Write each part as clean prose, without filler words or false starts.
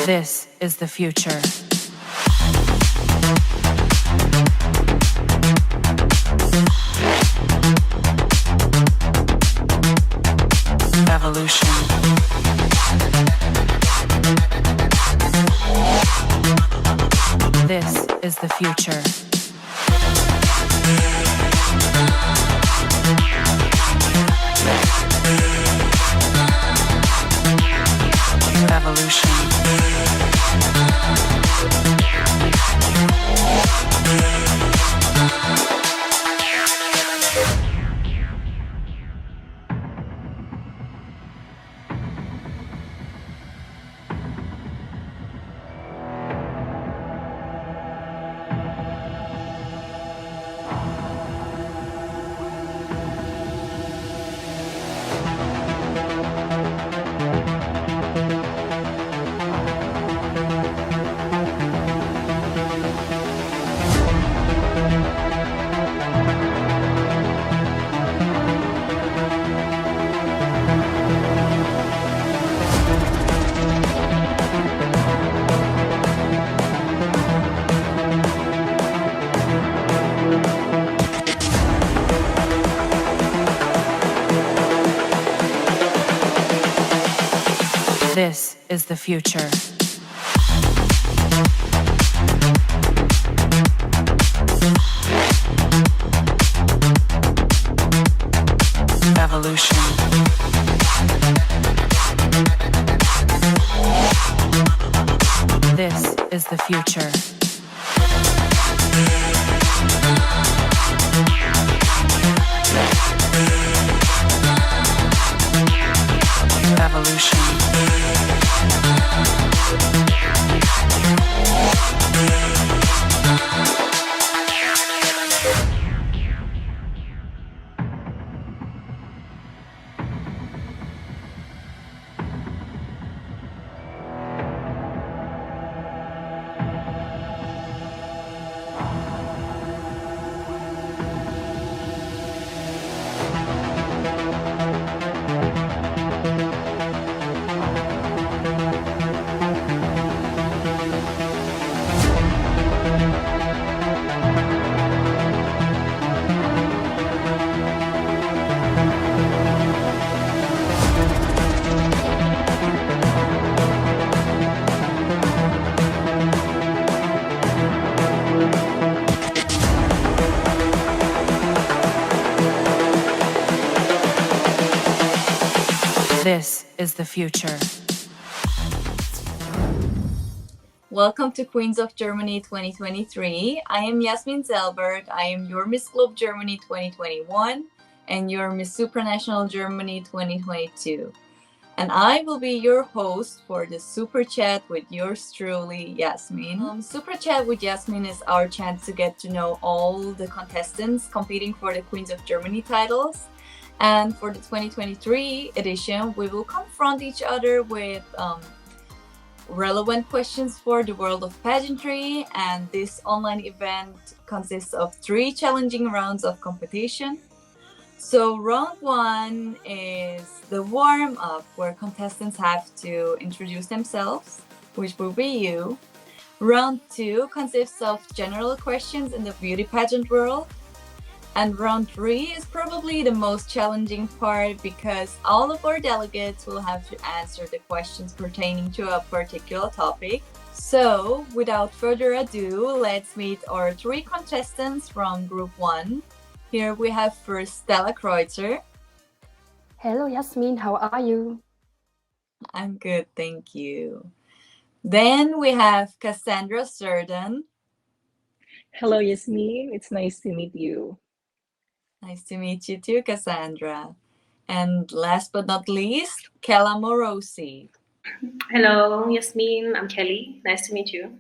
This is the future. Evolution. This is the future. Evolution. This is the future. Evolution. This is the future. Evolution. This is the future. Welcome to Queens of Germany 2023. I am JASMIN Selberg. I am your Miss Globe Germany 2021 and your Miss Supranational Germany 2022. And I will be your host for the Super Chat with yours truly, Yasmin. Super Chat with Yasmin is our chance to get to know all the contestants competing for the Queens of Germany titles. And for the 2023 edition, we will confront each other with relevant questions for the world of pageantry. And this online event consists of 3 challenging rounds of competition. So round 1 is the warm-up, where contestants have to introduce themselves, which will be you. Round 2 consists of general questions in the beauty pageant world. And round 3 is probably the most challenging part, because all of our delegates will have to answer the questions pertaining to a particular topic. So without further ado, let's meet our 3 contestants from Group 1. Here we have first Stella Kreuzer. Hello, Yasmin. How are you? I'm good, thank you. Then we have Cassandra Serdan. Hello, Yasmin. It's nice to meet you. Nice to meet you too, Cassandra. And last but not least, Kella Moorosi. Hello, Yasmin. I'm Kelly. Nice to meet you.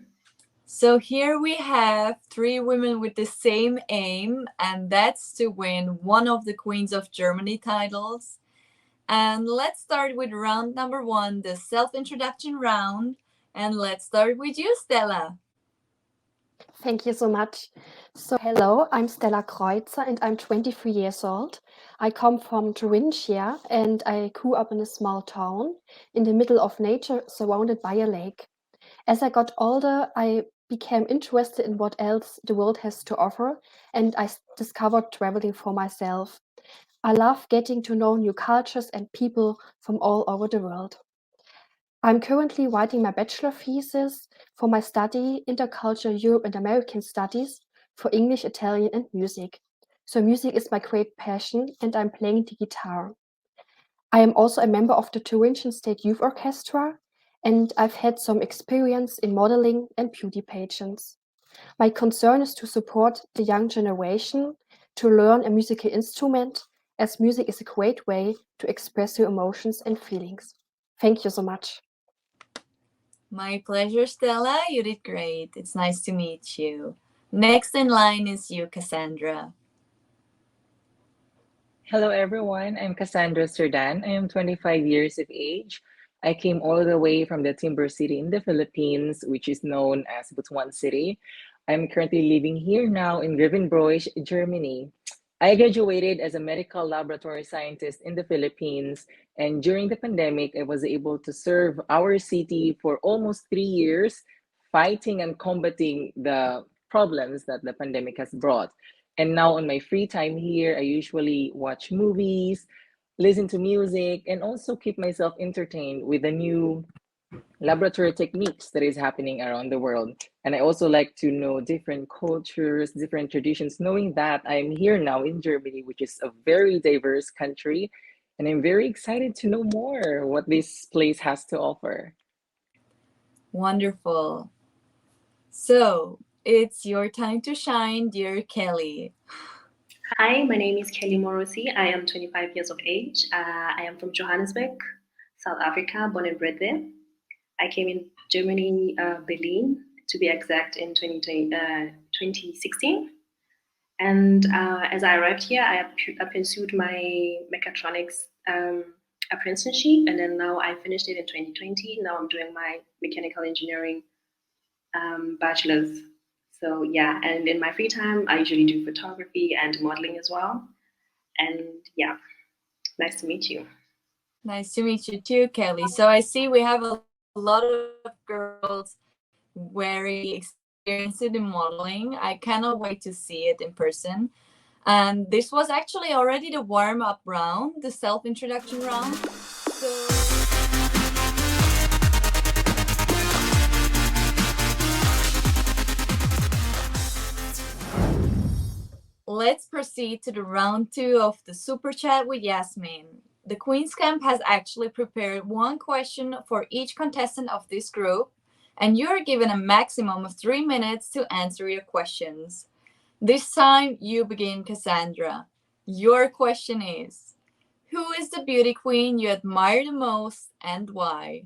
So here we have 3 women with the same aim, and that's to win one of the Queens of Germany titles. And let's start with round number 1, the self-introduction round. And let's start with you, Stella. Thank you so much. So hello, I'm Stella Kreuzer and I'm 23 years old. I come from Thuringia and I grew up in a small town in the middle of nature surrounded by a lake. As I got older, I became interested in what else the world has to offer, and I discovered traveling for myself. I love getting to know new cultures and people from all over the world. I'm currently writing my bachelor thesis for my study Intercultural Europe and American Studies for English, Italian, and music. So music is my great passion, and I'm playing the guitar. I am also a member of the Thuringian State Youth Orchestra, and I've had some experience in modeling and beauty pageants. My concern is to support the young generation to learn a musical instrument, as music is a great way to express your emotions and feelings. Thank you so much. My pleasure, Stella. You did great. It's nice to meet you. Next in line is you, Cassandra. Hello, everyone. I'm Cassandra Serdan. I am 25 years of age. I came all the way from the Timber City in the Philippines, which is known as Butuan City. I'm currently living here now in Grevenbroich, Germany. I graduated as a medical laboratory scientist in the Philippines, and during the pandemic, I was able to serve our city for almost 3 years, fighting and combating the problems that the pandemic has brought. And now, on my free time here, I usually watch movies, listen to music, and also keep myself entertained with the new laboratory techniques that is happening around the world. And I also like to know different cultures, different traditions, knowing that I'm here now in Germany, which is a very diverse country. And I'm very excited to know more what this place has to offer. Wonderful. So, it's your time to shine, dear Kelly. Hi, my name is Kelly Moorosi. I am 25 years of age. I am from Johannesburg, South Africa, born and bred there. I came in Germany, Berlin, to be exact, in 2016. And as I arrived here, I pursued my mechatronics apprenticeship, and then now I finished it in 2020. Now I'm doing my mechanical engineering bachelor's. So yeah, and in my free time, I usually do photography and modeling as well. And yeah, nice to meet you. Nice to meet you too, Kelly. So I see we have a lot of girls very experienced in modeling. I cannot wait to see it in person. And this was actually already the warm-up round, the self-introduction round. So let's proceed to the round 2 of the Super Chat with Yasmin. The Queen's Camp has actually prepared one question for each contestant of this group, and you are given a maximum of 3 minutes to answer your questions. This time you begin, Cassandra. Your question is, who is the beauty queen you admire the most and why?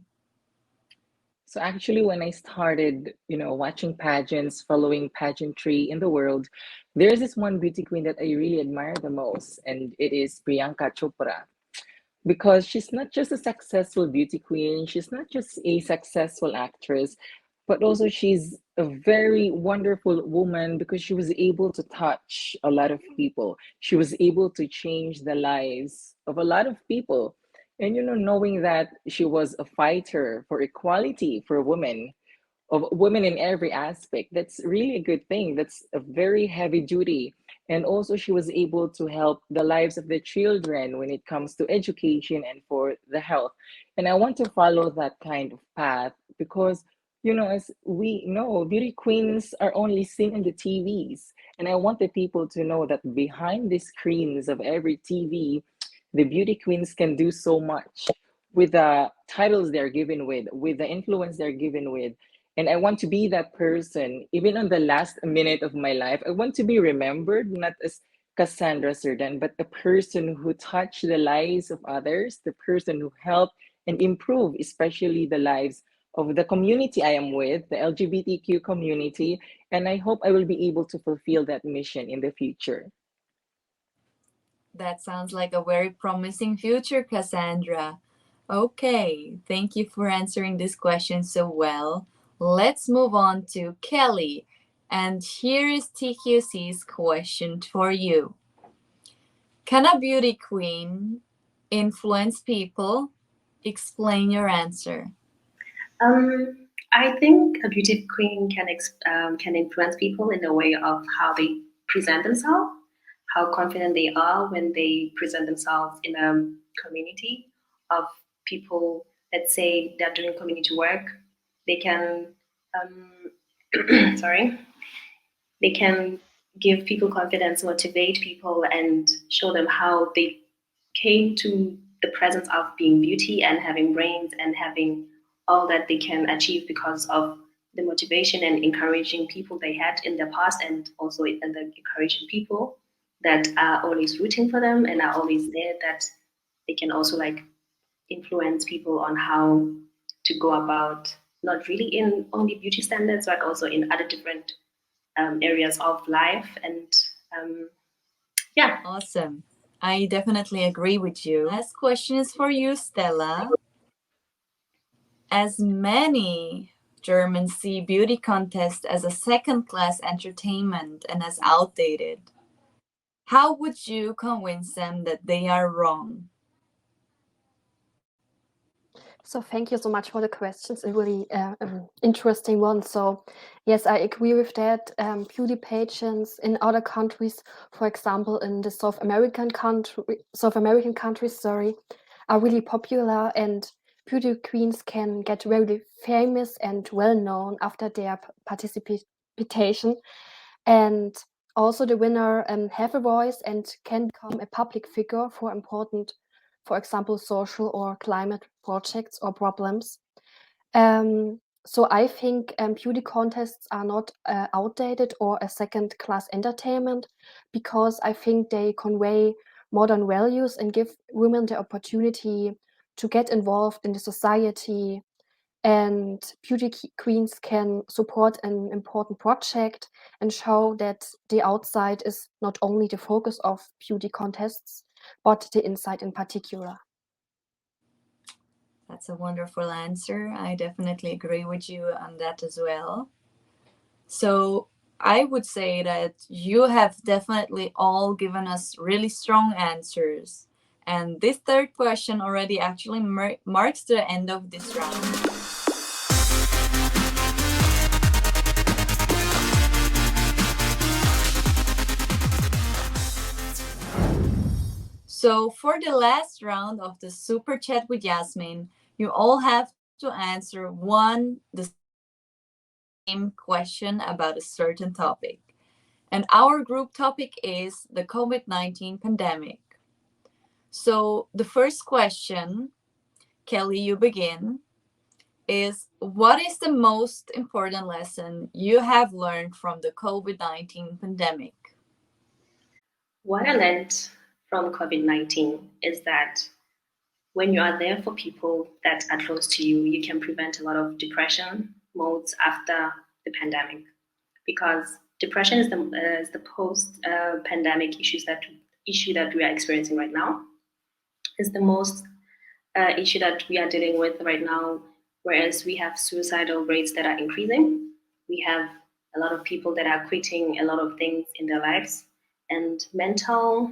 So actually, when I started, watching pageants, following pageantry in the world, there's this one beauty queen that I really admire the most, and it is Priyanka Chopra. Because she's not just a successful beauty queen, she's not just a successful actress, but also she's a very wonderful woman because she was able to touch a lot of people. She was able to change the lives of a lot of people. And knowing that she was a fighter for equality for women, of women in every aspect. That's really a good thing. That's a very heavy duty. And also, she was able to help the lives of the children when it comes to education and for the health. And I want to follow that kind of path because, as we know, beauty queens are only seen in the TVs. And I want the people to know that behind the screens of every TV, the beauty queens can do so much with the titles they're given with the influence they're given with. And I want to be that person, even on the last minute of my life. I want to be remembered not as Cassandra Serdan, but the person who touched the lives of others, the person who helped and improved, especially the lives of the community I am with, the LGBTQ community. And I hope I will be able to fulfill that mission in the future. That sounds like a very promising future, Cassandra. Okay, thank you for answering this question so well. Let's move on to Kelly. And here is TQC's question for you. Can a beauty queen influence people? Explain your answer. I think a beauty queen can influence people in the way of how they present themselves, how confident they are when they present themselves in a community of people. Let's say they're doing community work, they can, sorry, they can give people confidence, motivate people, and show them how they came to the presence of being beauty and having brains and having all that they can achieve because of the motivation and encouraging people they had in the past, and also the encouraging people that are always rooting for them and are always there, that they can also like influence people on how to go about, not really in only beauty standards but also in other different areas of life. And yeah. Awesome. I definitely agree with you. Last question is for you, Stella. As many Germans see beauty contests as a second-class entertainment and as outdated, how would you convince them that they are wrong? So thank you so much for the questions. A really interesting one. So yes, I agree with that. Beauty pageants in other countries, for example, in the South American countries, are really popular, and beauty queens can get really famous and well known after their participation. And also the winner have a voice and can become a public figure for important, for example, social or climate projects or problems. So I think beauty contests are not outdated or a second-class entertainment, because I think they convey modern values and give women the opportunity to get involved in the society. And beauty queens can support an important project and show that the outside is not only the focus of beauty contests, but the inside in particular. That's a wonderful answer. I definitely agree with you on that as well. So I would say that you have definitely all given us really strong answers. And this third question already actually marks the end of this round. So for the last round of the Super Chat with Jasmin, you all have to answer the same question about a certain topic. And our group topic is the COVID-19 pandemic. So the first question, Kelly, you begin, is what is the most important lesson you have learned from the COVID-19 pandemic? What I learned from COVID-19 is that when you are there for people that are close to you, you can prevent a lot of depression modes after the pandemic, because depression is the post-pandemic issue that we are experiencing right now. It's the most issue that we are dealing with right now, whereas we have suicidal rates that are increasing. We have a lot of people that are quitting a lot of things in their lives, and mental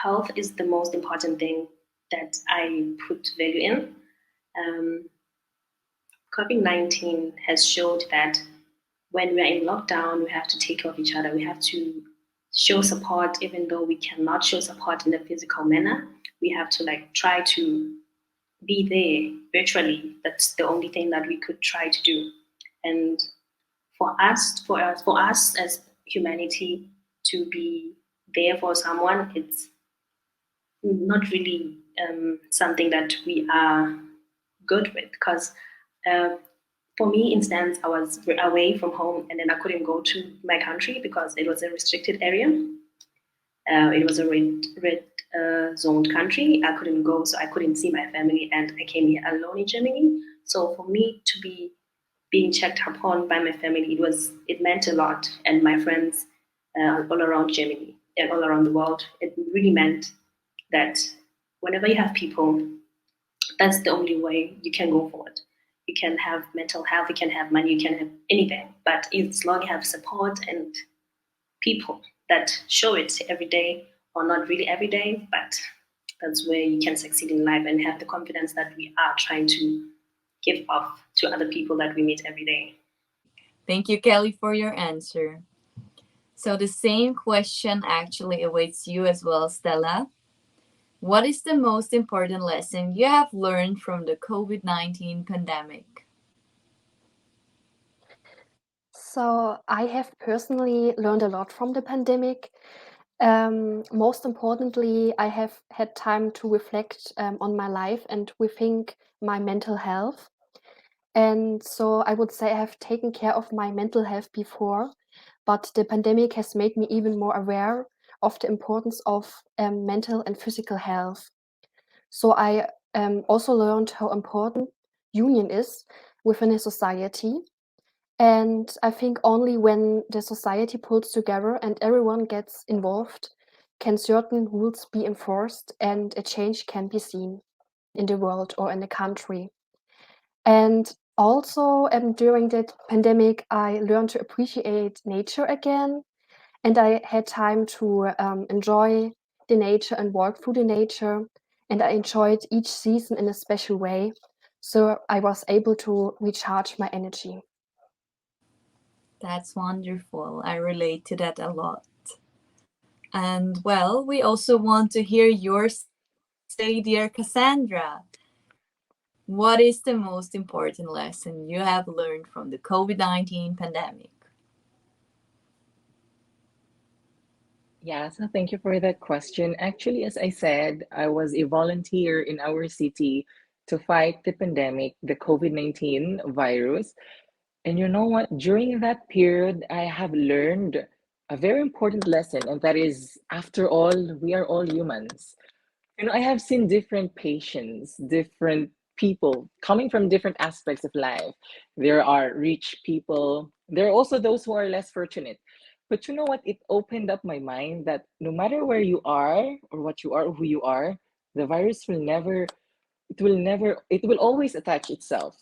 health is the most important thing that I put value in. COVID-19 has showed that when we are in lockdown, we have to take care of each other. We have to show support, even though we cannot show support in a physical manner. We have to try to be there virtually. That's the only thing that we could try to do. And for us as humanity to be there for someone, it's not really something that we are good with, because for me, instance, I was away from home and then I couldn't go to my country because it was a restricted area. It was a red zoned country. I couldn't go, so I couldn't see my family, and I came here alone in Germany. So for me to be being checked upon by my family, it meant a lot, and my friends all around Germany and all around the world. It really meant that whenever you have people, that's the only way you can go forward. You can have mental health, you can have money, you can have anything, but as long as you have support and people that show it every day, or not really every day, but that's where you can succeed in life and have the confidence that we are trying to give off to other people that we meet every day. Thank you, Kelly, for your answer. So the same question actually awaits you as well, Stella. What is the most important lesson you have learned from the COVID-19 pandemic? So I have personally learned a lot from the pandemic. Most importantly, I have had time to reflect on my life and rethink my mental health. And so I would say I have taken care of my mental health before, but the pandemic has made me even more aware of the importance of mental and physical health. So I also learned how important union is within a society. And I think only when the society pulls together and everyone gets involved can certain rules be enforced and a change can be seen in the world or in the country. And also, during the pandemic, I learned to appreciate nature again, and I had time to enjoy the nature and walk through the nature. And I enjoyed each season in a special way. So I was able to recharge my energy. That's wonderful. I relate to that a lot. And well, we also want to hear your say, dear Cassandra. What is the most important lesson you have learned from the COVID-19 pandemic? Yeah, so thank you for that question. Actually, as I said, I was a volunteer in our city to fight the pandemic, the COVID-19 virus. And you know what? During that period, I have learned a very important lesson, and that is, after all, we are all humans. I have seen different patients, different people coming from different aspects of life. There are rich people, there are also those who are less fortunate. But you know what? It opened up my mind that no matter where you are or what you are, or who you are, the virus will never, it will always attach itself.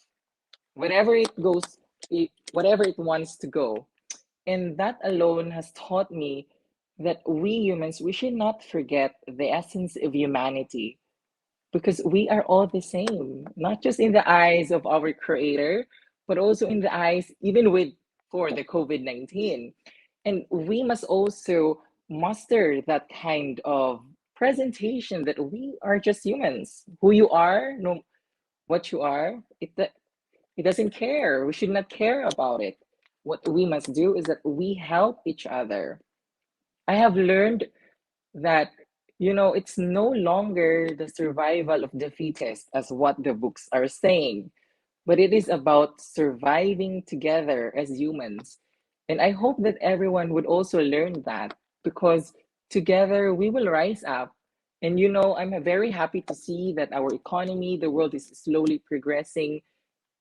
Wherever it goes, whatever it wants to go. And that alone has taught me that we humans, we should not forget the essence of humanity because we are all the same, not just in the eyes of our creator, but also in the eyes, even with for the COVID-19. And we must also muster that kind of presentation that we are just humans. Who you are, no what you are, it doesn't care. We should not care about it. What we must do is that we help each other. I have learned that, it's no longer the survival of the fittest as what the books are saying, but it is about surviving together as humans. And I hope that everyone would also learn that because together we will rise up. And I'm very happy to see that our economy, the world is slowly progressing.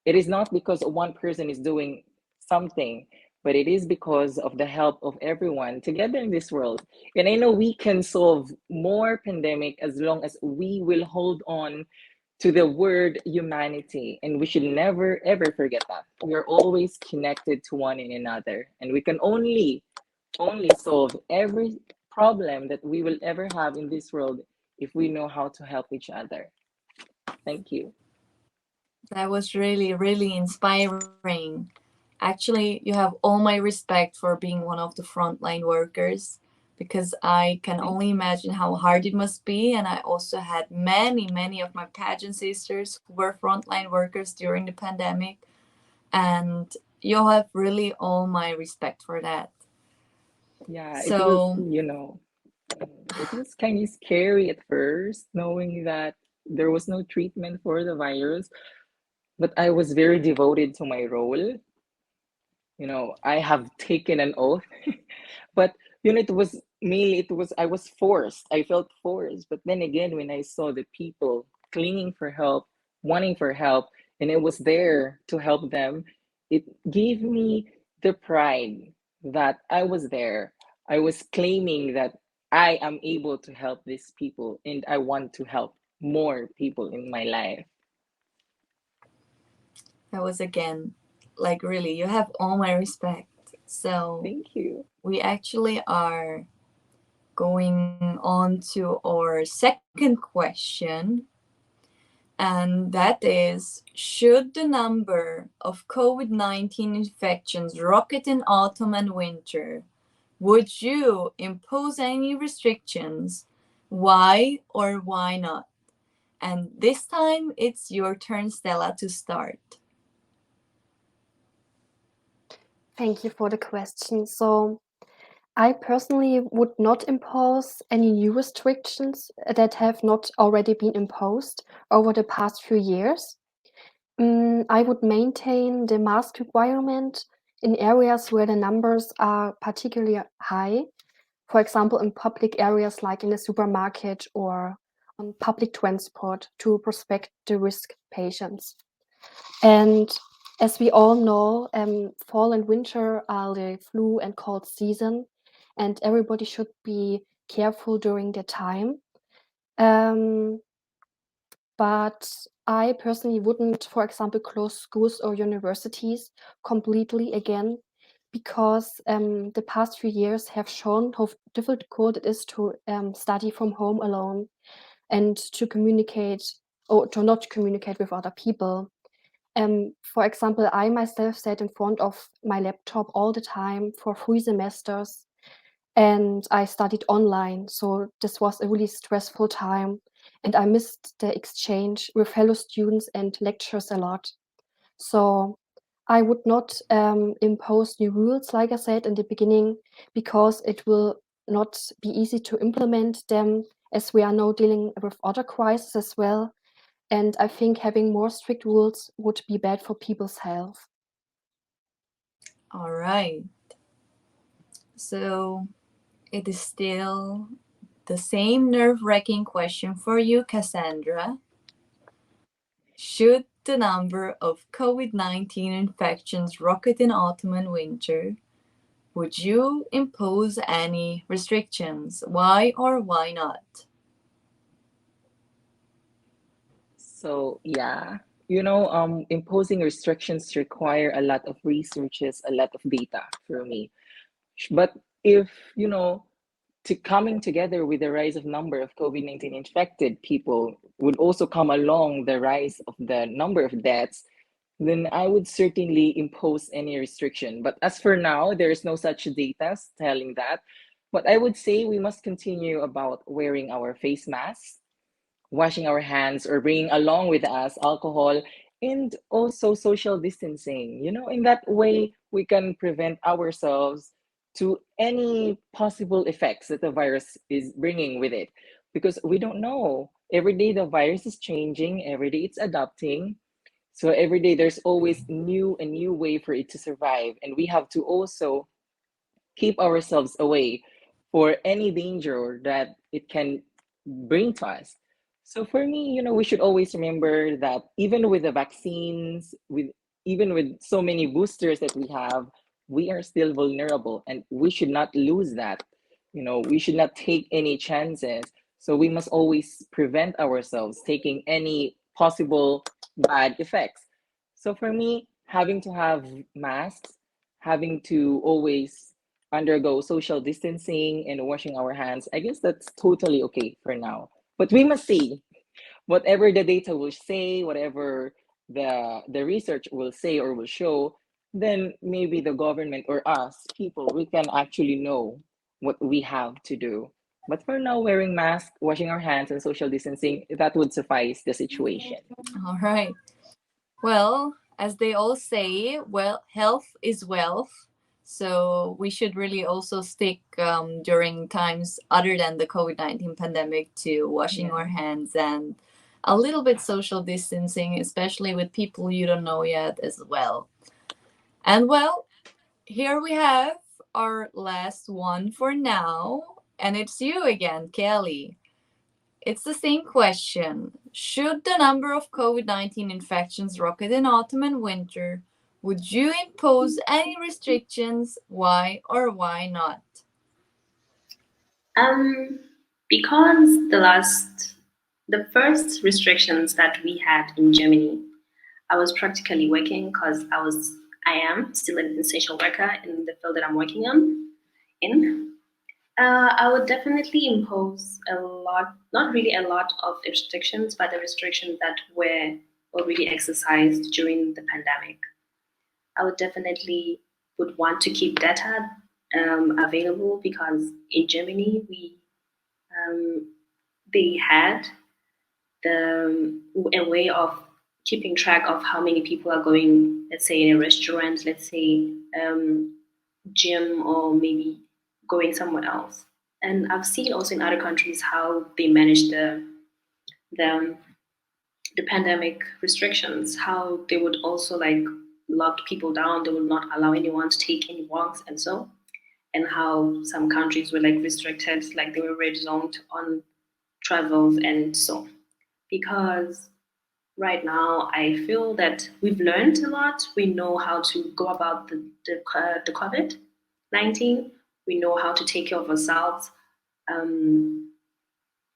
It is not because one person is doing something, but it is because of the help of everyone together in this world. And I know we can solve more pandemic as long as we will hold on to the word humanity. And we should never ever forget that. We are always connected to one another. And we can only solve every problem that we will ever have in this world if we know how to help each other. Thank you. That was really, really inspiring. Actually, you have all my respect for being one of the frontline workers because I can Thank only imagine how hard it must be. And I also had many, many of my pageant sisters who were frontline workers during the pandemic. And you have really all my respect for that. Yeah, So, it was kind of scary at first, knowing that there was no treatment for the virus, but I was very devoted to my role. I have taken an oath, but I was forced. I felt forced. But then again, when I saw the people clinging for help, wanting for help, and it was there to help them, it gave me the pride that I was there. I was claiming that I am able to help these people and I want to help more people in my life. that was again, like, really, you have all my respect. So, Thank you. we actually are going on to our second question. And that is, should the number of COVID-19 infections rocket in autumn and winter, would you impose any restrictions? Why or why not? And this time it's your turn, Stella, to start. Thank you for the question. So I personally would not impose any new restrictions that have not already been imposed over the past few years. I would maintain the mask requirement in areas where the numbers are particularly high, for example, in public areas like in a supermarket or on public transport to protect the risk patients. And as we all know, fall and winter are the flu and cold season, and everybody should be careful during the time. But I personally wouldn't, for example, close schools or universities completely again, because the past few years have shown how difficult it is to study from home alone and to communicate or to not communicate with other people. For example, I myself sat in front of my laptop all the time for 3 semesters and I studied online. So this was a really stressful time and I missed the exchange with fellow students and lecturers a lot. So I would not impose new rules, like I said in the beginning, because it will not be easy to implement them as we are now dealing with other crises as well. And I think having more strict rules would be bad for people's health. All right. So it is still the same nerve-wracking question for you, Cassandra. Should the number of COVID-19 infections rocket in autumn and winter, would you impose any restrictions? Why or why not? So yeah, imposing restrictions require a lot of researches, a lot of data for me. But if, to coming together with the rise of number of COVID-19 infected people would also come along the rise of the number of deaths, then I would certainly impose any restriction. But as for now, there is no such data telling that. But I would say we must continue about wearing our face masks, washing our hands, or bringing along with us alcohol, and also social distancing. In that way, we can prevent ourselves to any possible effects that the virus is bringing with it. Because we don't know. Every day the virus is changing, every day it's adapting. So every day there's always a new way for it to survive. And we have to also keep ourselves away for any danger that it can bring to us. So for me, we should always remember that even with the vaccines, even with so many boosters that we have, we are still vulnerable and we should not lose that. We should not take any chances. So we must always prevent ourselves taking any possible bad effects. So for me, having to have masks, having to always undergo social distancing and washing our hands, I guess that's totally okay for now. But we must see whatever the data will say, whatever the research will say or will show, then maybe the government or us people, we can actually know what we have to do. But for now, wearing masks, washing our hands, and social distancing, that would suffice the situation. All right. Well, as they all say, well, health is wealth. So we should really also stick during times other than the COVID-19 pandemic to washing our hands and a little bit social distancing, especially with people you don't know yet as well. And well, here we have our last one for now. And it's you again, Kelly. It's the same question. Should the number of COVID-19 infections rocket in autumn and winter, would you impose any restrictions? Why or why not? Because the first restrictions that we had in Germany, I was practically working because I am still an essential worker in the field that I'm working in. I would definitely impose a lot, not really a lot of restrictions, but the restrictions that were already exercised during the pandemic. I would definitely would want to keep data available because in Germany um, they had a way of keeping track of how many people are going, let's say in a restaurant, let's say gym, or maybe going somewhere else. And I've seen also in other countries how they manage the the pandemic restrictions, how they would also like lock people down. They would not allow anyone to take any walks and so. And how some countries were like restricted, like they were red zoned on travels and so. Because right now I feel that we've learned a lot. We know how to go about the COVID-19. We know how to take care of ourselves um,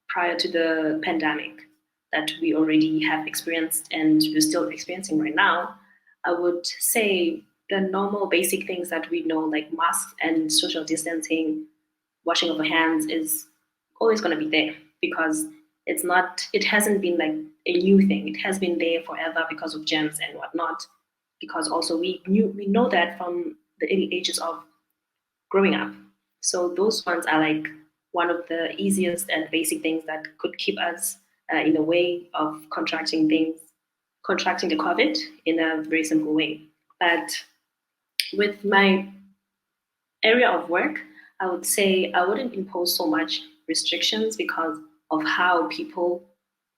prior to the pandemic that we already have experienced and we're still experiencing right now. I would say the normal basic things that we know, like masks and social distancing, washing of our hands, is always going to be there because it hasn't been like a new thing. It has been there forever because of germs and whatnot. Because also we know that from the early ages of growing up. So those ones are like one of the easiest and basic things that could keep us in a way of contracting the COVID in a very simple way. But with my area of work, I would say I wouldn't impose so much restrictions because of how people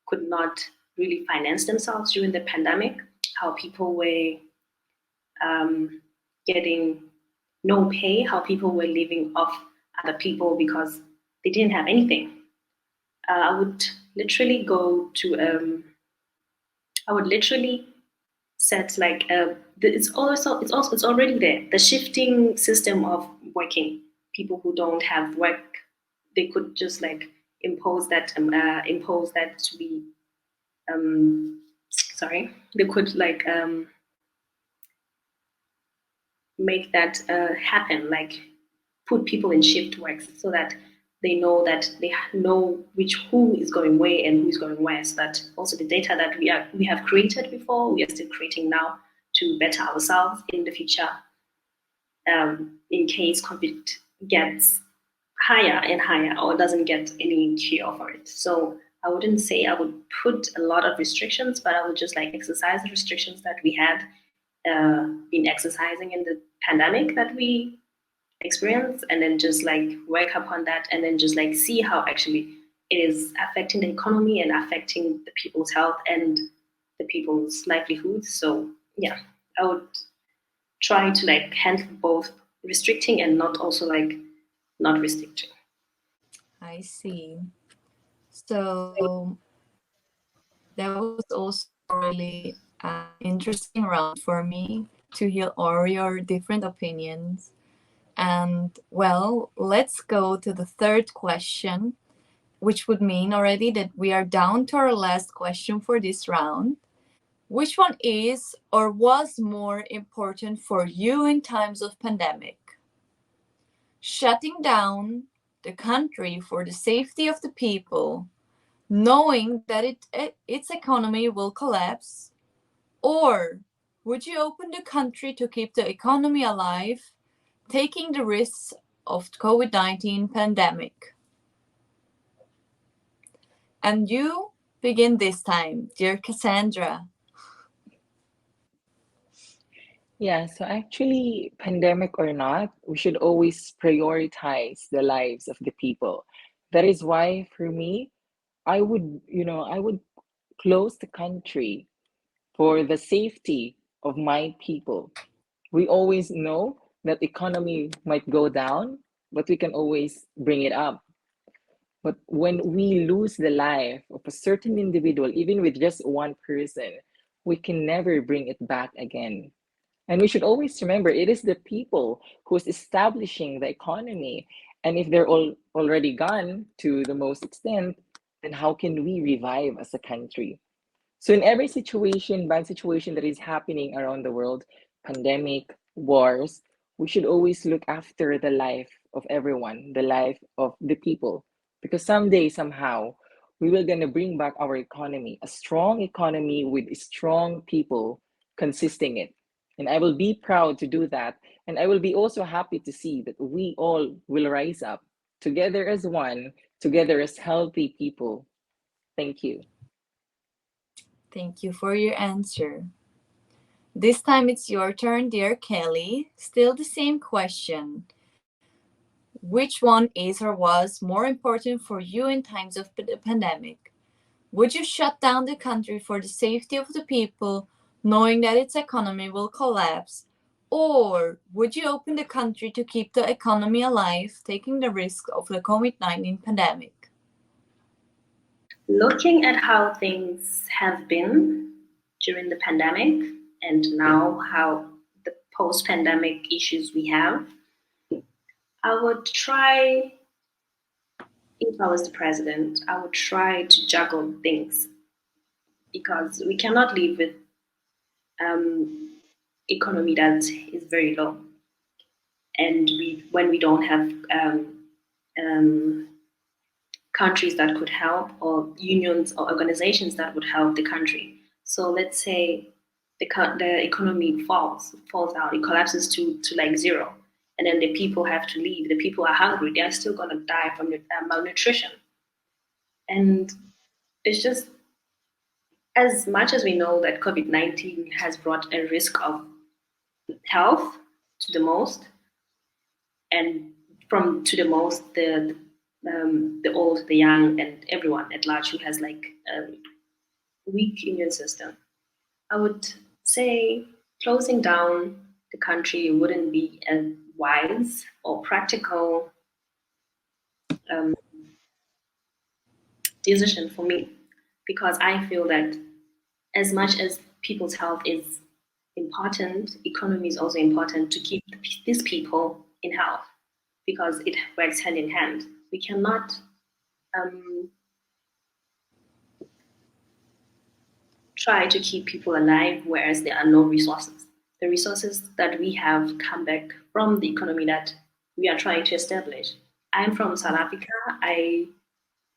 could not really finance themselves during the pandemic, how people were getting no pay, how people were living off other people because they didn't have anything. I would literally I would literally set like it's already there. The shifting system of working. People who don't have work, they could just like impose that to be sorry. They could like make that happen, like put people in shift works so that they know which who is going where and who's going where. So that also the data that we have created before, we are still creating now to better ourselves in the future. In case COVID gets higher and higher or doesn't get any cure for it. So I wouldn't say I would put a lot of restrictions, but I would just like exercise the restrictions that we had been exercising in the pandemic that we experience, and then just like work upon that, and then just like see how actually it is affecting the economy and affecting the people's health and the people's livelihoods. So yeah, I would try to like handle both restricting and not also like not restricting. I see. So that was also really an interesting round for me to hear all your different opinions. And well, let's go to the third question, which would mean already that we are down to our last question for this round. Which one is or was more important for you in times of pandemic? Shutting down the country for the safety of the people, knowing that its economy will collapse? Or would you open the country to keep the economy alive, taking the risks of COVID-19 pandemic? And you begin this time, dear Cassandra. Yeah, so actually, pandemic or not, we should always prioritize the lives of the people. That is why, for me, I would close the country for the safety of my people. We always know that economy might go down, but we can always bring it up. But when we lose the life of a certain individual, even with just one person, we can never bring it back again. And we should always remember it is the people who's establishing the economy. And if they're already gone to the most extent, then how can we revive as a country? So in every situation, bad situation that is happening around the world, pandemic, wars, we should always look after the life of everyone, the life of the people, because someday, somehow, we will gonna bring back our economy, a strong economy with strong people consisting it. And I will be proud to do that. And I will be also happy to see that we all will rise up together as one, together as healthy people. Thank you. Thank you for your answer. This time it's your turn, dear Kelly. Still the same question. Which one is or was more important for you in times of the pandemic? Would you shut down the country for the safety of the people, knowing that its economy will collapse? Or would you open the country to keep the economy alive, taking the risk of the COVID-19 pandemic? Looking at how things have been during the pandemic and now how the post-pandemic issues we have, I would try, if I was the president, I would try to juggle things because we cannot live with economy that is very low, and when we don't have countries that could help, or unions or organizations that would help the country. So let's say the economy falls down, it collapses to like zero, and then the people have to leave. The people are hungry; they are still going to die from malnutrition. And it's just, as much as we know that COVID-19 has brought a risk of health to the most, and from to the most, the old, the young, and everyone at large who has like a weak immune system, I would say closing down the country wouldn't be a wise or practical decision for me, because I feel that as much as people's health is important, economy is also important to keep these people in health, because it works hand in hand. We cannot try to keep people alive whereas there are no resources. The resources that we have come back from the economy that we are trying to establish. I'm from South Africa. I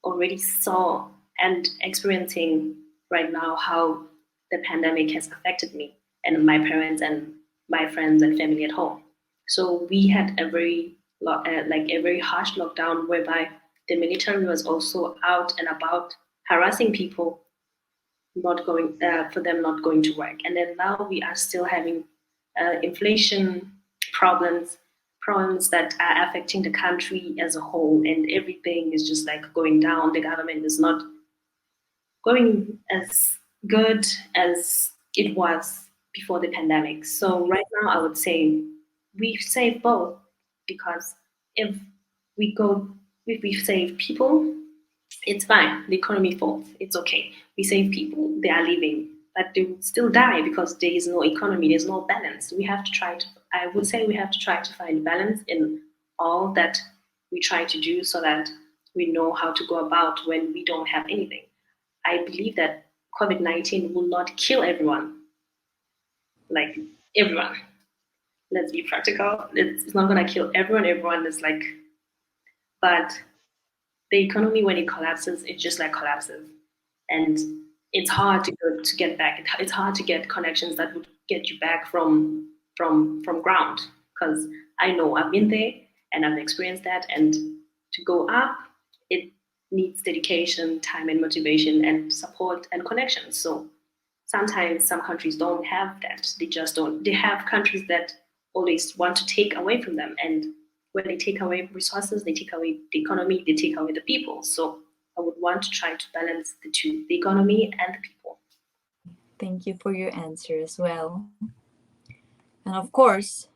already saw and experiencing right now how the pandemic has affected me and my parents and my friends and family at home. So we had a very a very harsh lockdown whereby the military was also out and about harassing people, not going for them not going to work. And then now we are still having inflation problems that are affecting the country as a whole, and everything is just like going down. The government is not going as good as it was before the pandemic. So right now I would say we save both, because if we save people, it's fine. The economy falls, it's okay. We save people, they are living, but they will still die because there is no economy, there's no balance. I would say we have to try to find balance in all that we try to do, so that we know how to go about when we don't have anything. I believe that COVID-19 will not kill everyone. Like everyone. Let's be practical. It's not gonna kill everyone. Everyone is like, but the economy, when it collapses, it just like collapses. And it's hard to get back. It's hard to get connections that would get you back from ground. Because I know I've been there and I've experienced that. And to go up, it needs dedication, time, and motivation, and support and connections. So sometimes some countries don't have that. They just don't. They have countries that always want to take away from them. And when they take away resources, they take away the economy, they take away the people. So I would want to try to balance the two, the economy and the people. Thank you for your answer as well. And of course,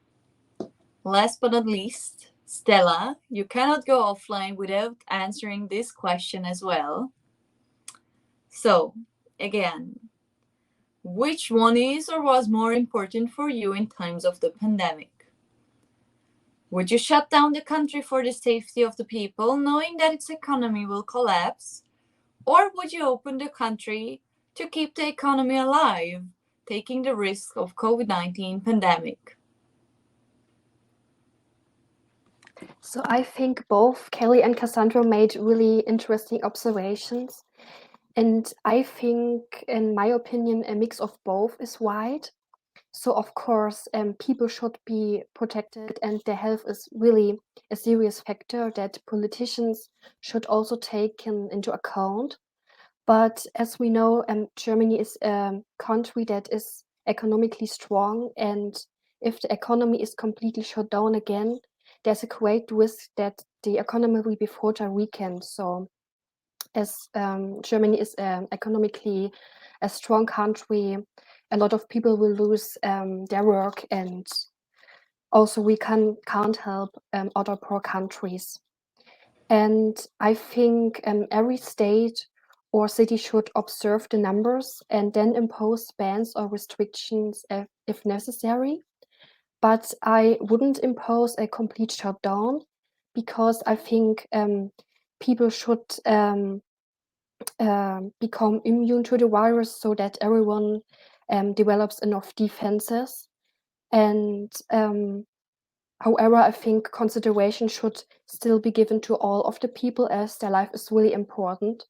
last but not least, Stella, you cannot go offline without answering this question as well. So, again, which one is or was more important for you in times of the pandemic? Would you shut down the country for the safety of the people, knowing that its economy will collapse? Or would you open the country to keep the economy alive, taking the risk of COVID-19 pandemic? So I think both Kelly and Cassandra made really interesting observations. And I think, in my opinion, a mix of both is right. So of course, people should be protected, and their health is really a serious factor that politicians should also take into account. But as we know, Germany is a country that is economically strong, and if the economy is completely shut down again, there's a great risk that the economy will be further weakened. So as Germany is economically a strong country, a lot of people will lose their work, and also we can't help other poor countries. And I think every state or city should observe the numbers and then impose bans or restrictions if necessary. But I wouldn't impose a complete shutdown, because I think people should become immune to the virus so that everyone develops enough defenses. And however, I think consideration should still be given to all of the people, as their life is really important.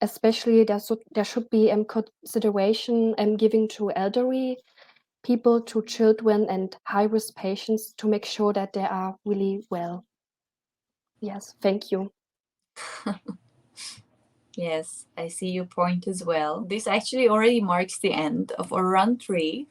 Especially there should be consideration given to elderly people, to children and high-risk patients, to make sure that they are really well. Yes, thank you. Yes, I see your point as well. This actually already marks the end of our round 3.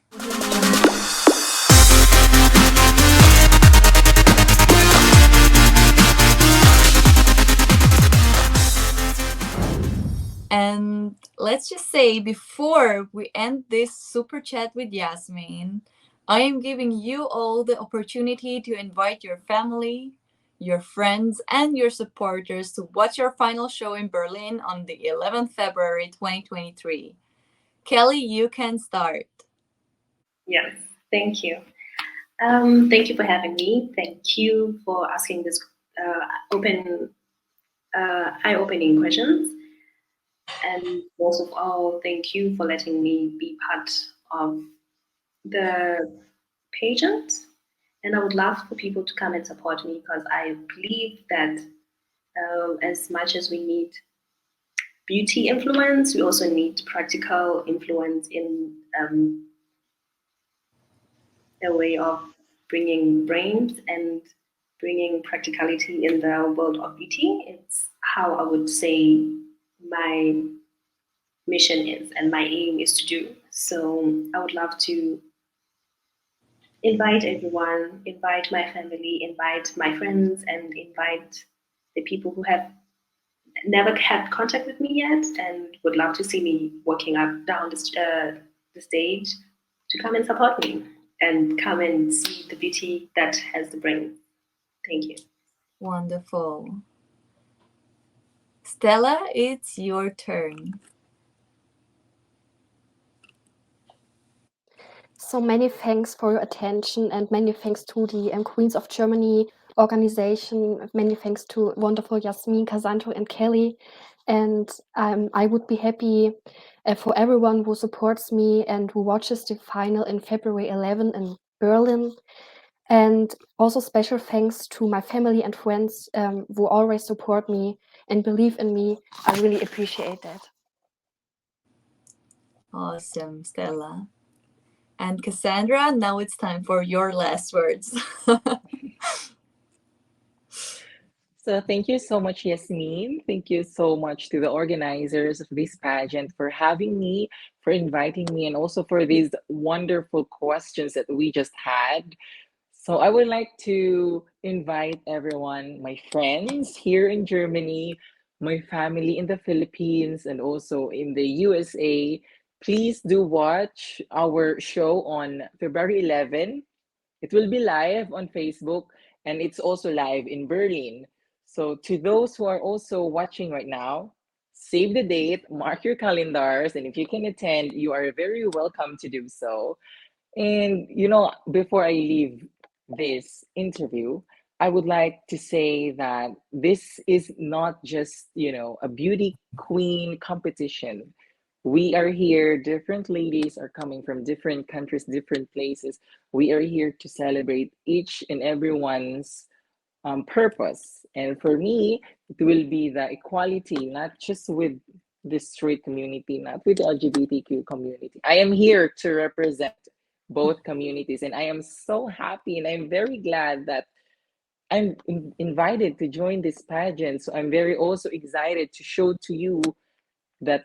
And let's just say, before we end this super chat with Yasmin, I am giving you all the opportunity to invite your family, your friends, and your supporters to watch our final show in Berlin on the 11th February 2023. Kelly, you can start. Yes, thank you. Thank you for having me. Thank you for asking this eye-opening questions. And most of all, thank you for letting me be part of the pageant. And I would love for people to come and support me, because I believe that as much as we need beauty influence, we also need practical influence in a way of bringing brains and bringing practicality in the world of beauty. It's how I would say my mission is and my aim is to do. So I would love to invite everyone, invite my family, invite my friends, and invite the people who have never had contact with me yet and would love to see me walking up down the stage, to come and support me and come and see the beauty that has the brain. Thank you. Wonderful. Stella, it's your turn. So many thanks for your attention, and many thanks to the Queens of Germany organization. Many thanks to wonderful Yasmin, Cassandra, and Kelly. And I would be happy for everyone who supports me and who watches the final in February 11 in Berlin. And also special thanks to my family and friends who always support me and believe in me. I really appreciate that. Awesome, Stella. And Cassandra, now it's time for your last words. So thank you so much, Yasmin. Thank you so much to the organizers of this pageant for having me, for inviting me, and also for these wonderful questions that we just had. So I would like to invite everyone, my friends here in Germany, my family in the Philippines, and also in the USA. Please do watch our show on February 11. It will be live on Facebook, and it's also live in Berlin. So to those who are also watching right now, save the date, mark your calendars, and if you can attend, you are very welcome to do so. And before I leave this interview, I would like to say that this is not just, a beauty queen competition. We are here, different ladies are coming from different countries, different places. We are here to celebrate each and everyone's purpose. And for me, it will be the equality, not just with the straight community, not with the LGBTQ community. I am here to represent both communities, and I am so happy and I'm very glad that I'm invited to join this pageant. So I'm very also excited to show to you that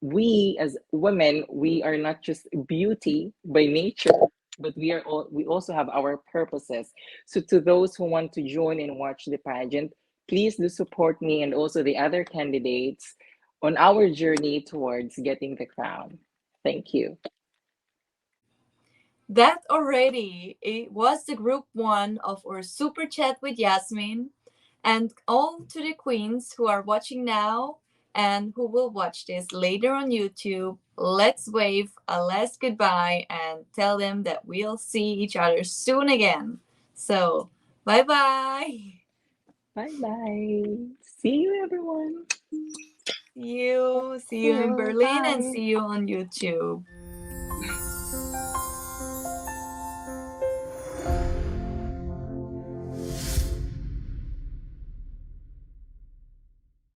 we as women, we are not just beauty by nature, but we also have our purposes. So to those who want to join and watch the pageant, please do support me and also the other candidates on our journey towards getting the crown. Thank you. That already it was the group one of our super chat with Yasmin. And all to the queens who are watching now and who will watch this later on YouTube, let's wave a last goodbye and tell them that we'll see each other soon again. So, bye bye. Bye bye. See you, everyone. See you. See See you in you. Berlin and Bye. see you on YouTube.